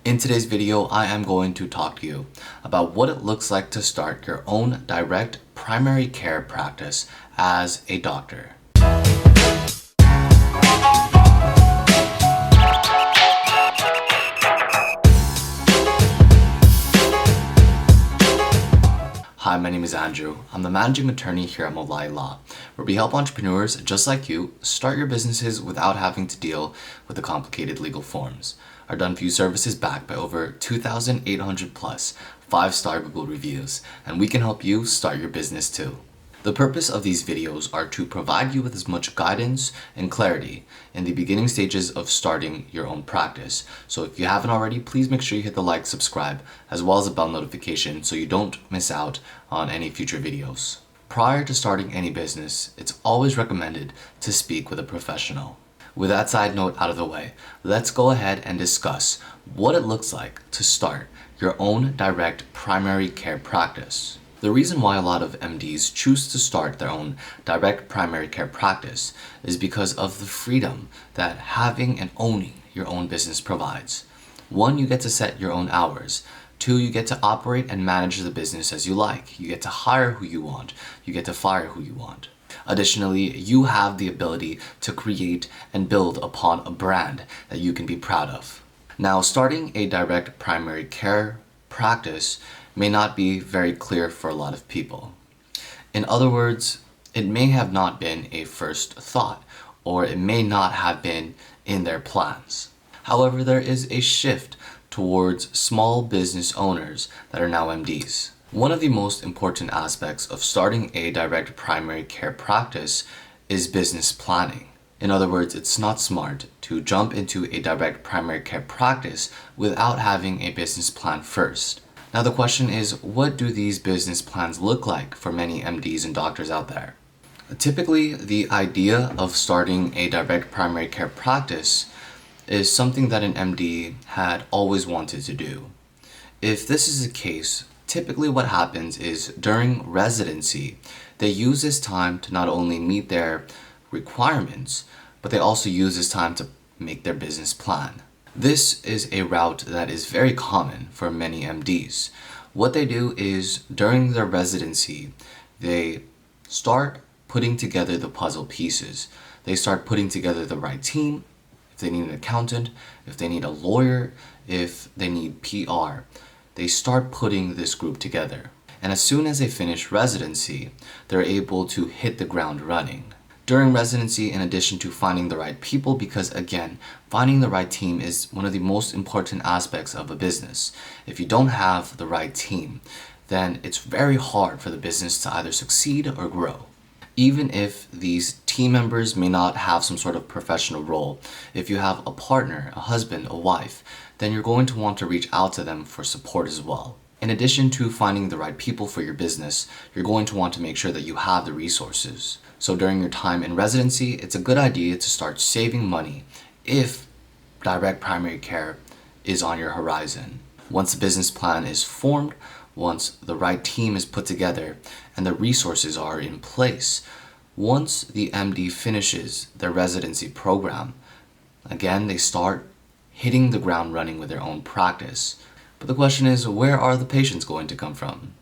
In today's video, I am going to talk to you about what it looks like to start your own direct primary care practice as a doctor. Hi, my name is Andrew. I'm the managing attorney here at Molay Law, where we help entrepreneurs just like you start your businesses without having to deal with the complicated legal forms. Our done for you service is backed by over 2,800 plus 5-star Google reviews, and we can help you start your business too. The purpose of these videos are to provide you with as much guidance and clarity in the beginning stages of starting your own practice. So if you haven't already, please make sure you hit the like, subscribe, as well as the bell notification so you don't miss out on any future videos. Prior to starting any business, it's always recommended to speak with a professional. With that side note out of the way, let's go ahead and discuss what it looks like to start your own direct primary care practice. The reason why a lot of MDs choose to start their own direct primary care practice is because of the freedom that having and owning your own business provides. 1, you get to set your own hours. 2, you get to operate and manage the business as you like. You get to hire who you want. You get to fire who you want. Additionally, you have the ability to create and build upon a brand that you can be proud of. Now, starting a direct primary care practice may not be very clear for a lot of people. In other words, it may have not been a first thought, or it may not have been in their plans. However, there is a shift towards small business owners that are now MDs. One of the most important aspects of starting a direct primary care practice is business planning. In other words, it's not smart to jump into a direct primary care practice without having a business plan first. Now the question is, what do these business plans look like for many MDs and doctors out there? Typically, the idea of starting a direct primary care practice is something that an MD had always wanted to do. If this is the case, typically what happens is during residency, they use this time to not only meet their requirements, but they also use this time to make their business plan. This is a route that is very common for many MDs. What they do is during their residency, they start putting together the puzzle pieces. They start putting together the right team. If they need an accountant, if they need a lawyer, if they need PR, they start putting this group together. And as soon as they finish residency, they're able to hit the ground running. During residency, in addition to finding the right people, because again, finding the right team is one of the most important aspects of a business. If you don't have the right team, then it's very hard for the business to either succeed or grow. Even if these team members may not have some sort of professional role, if you have a partner, a husband, a wife, then you're going to want to reach out to them for support as well. In addition to finding the right people for your business, you're going to want to make sure that you have the resources. So during your time in residency, it's a good idea to start saving money if direct primary care is on your horizon. Once the business plan is formed, once the right team is put together, and the resources are in place, once the MD finishes their residency program, again, they start hitting the ground running with their own practice. But the question is, where are the patients going to come from?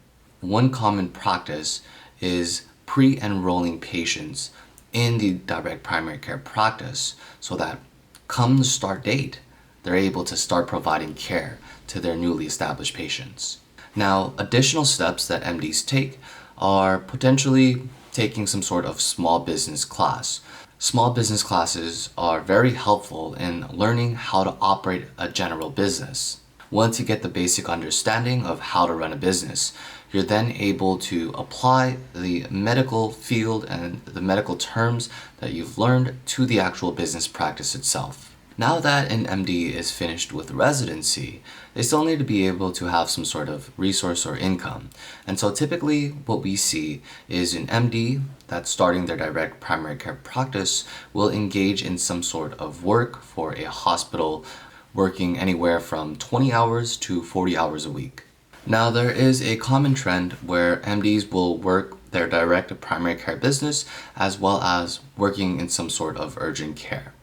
One common practice is pre-enrolling patients in the direct primary care practice so that come the start date, they're able to start providing care to their newly established patients. Now, additional steps that MDs take are potentially taking some sort of small business class. Small business classes are very helpful in learning how to operate a general business. Once you get the basic understanding of how to run a business, you're then able to apply the medical field and the medical terms that you've learned to the actual business practice itself. Now that an MD is finished with residency, they still need to be able to have some sort of resource or income. And so typically what we see is an MD that's starting their direct primary care practice will engage in some sort of work for a hospital, working anywhere from 20 hours to 40 hours a week. Now, there is a common trend where MDs will work their direct primary care business as well as working in some sort of urgent care.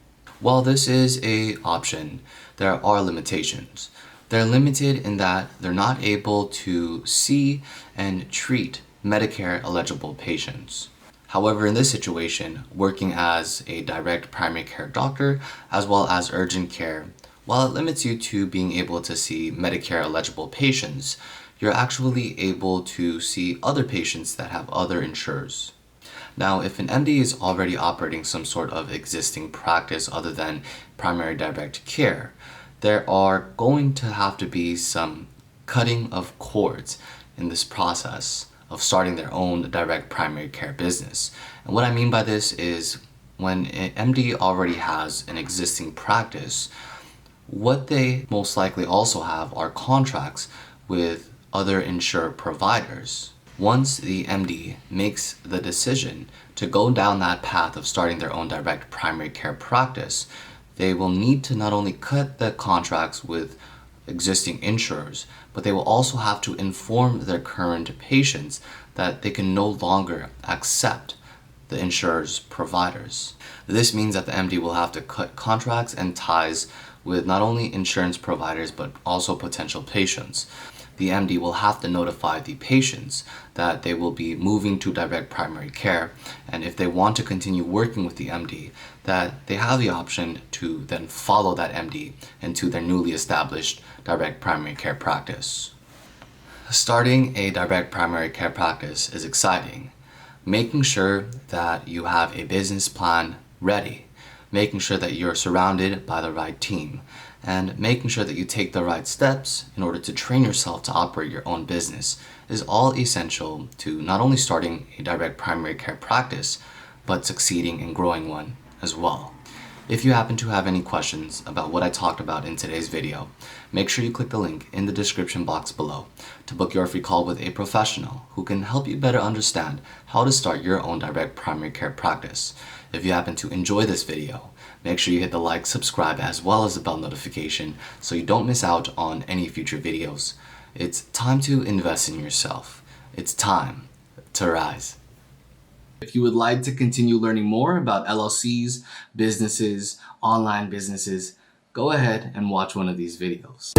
While this is an option, there are limitations. They're limited in that they're not able to see and treat Medicare eligible patients. However, in this situation, working as a direct primary care doctor as well as urgent care, while it limits you to being able to see Medicare eligible patients, you're actually able to see other patients that have other insurers. Now, if an MD is already operating some sort of existing practice other than primary direct care, there are going to have to be some cutting of cords in this process of starting their own direct primary care business. And what I mean by this is when an MD already has an existing practice, what they most likely also have are contracts with other insured providers. Once the MD makes the decision to go down that path of starting their own direct primary care practice, they will need to not only cut the contracts with existing insurers, but they will also have to inform their current patients that they can no longer accept the insurer's providers. This means that the MD will have to cut contracts and ties with not only insurance providers but also potential patients. The MD will have to notify the patients that they will be moving to direct primary care, and if they want to continue working with the MD, that they have the option to then follow that MD into their newly established direct primary care practice. Starting a direct primary care practice is exciting. Making sure that you have a business plan ready, making sure that you're surrounded by the right team, and making sure that you take the right steps in order to train yourself to operate your own business is all essential to not only starting a direct primary care practice, but succeeding in growing one as well. If you happen to have any questions about what I talked about in today's video, make sure you click the link in the description box below to book your free call with a professional who can help you better understand how to start your own direct primary care practice. If you happen to enjoy this video, make sure you hit the like, subscribe, as well as the bell notification so you don't miss out on any future videos. It's time to invest in yourself. It's time to rise. If you would like to continue learning more about LLCs, businesses, online businesses, go ahead and watch one of these videos.